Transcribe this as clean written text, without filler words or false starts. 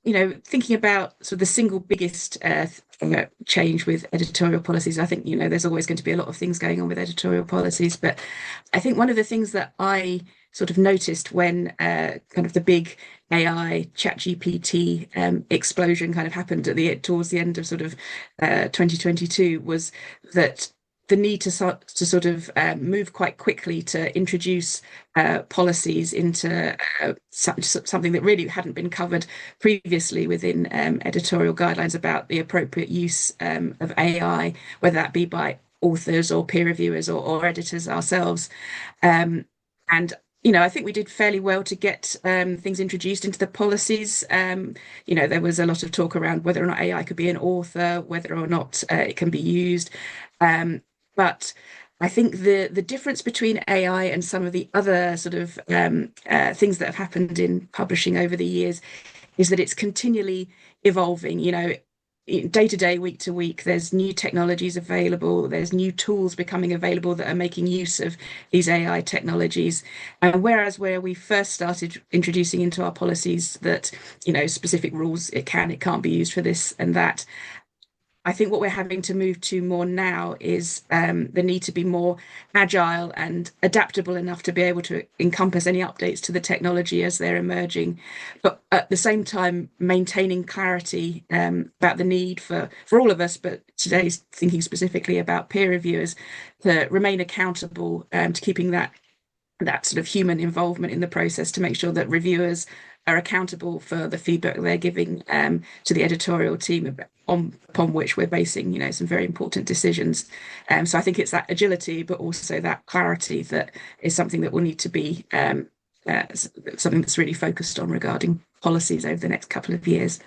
thinking about sort of the single biggest change with editorial policies, I think, there's always going to be a lot of things going on with editorial policies, but I think one of the things that I sort of noticed when kind of the big AI ChatGPT explosion kind of happened towards the end of sort of 2022 was that the need to sort of move quite quickly to introduce policies into something that really hadn't been covered previously within editorial guidelines about the appropriate use of AI, whether that be by authors or peer reviewers or editors ourselves. And I think we did fairly well to get things introduced into the policies. There was a lot of talk around whether or not AI could be an author, whether or not it can be used. But I think the difference between AI and some of the other sort of things that have happened in publishing over the years is that it's continually evolving. Day to day, week to week, there's new technologies available, there's new tools becoming available that are making use of these AI technologies. And whereas where we first started introducing into our policies that, specific rules, it can't be used for this and that, I think what we're having to move to more now is the need to be more agile and adaptable enough to be able to encompass any updates to the technology as they're emerging, but at the same time maintaining clarity about the need for all of us, but today's thinking specifically about peer reviewers, to remain accountable to keeping that sort of human involvement in the process, to make sure that reviewers are accountable for the feedback they're giving to the editorial team upon which we're basing, some very important decisions. So I think it's that agility, but also that clarity that is something that will need to be something that's really focused on regarding policies over the next couple of years.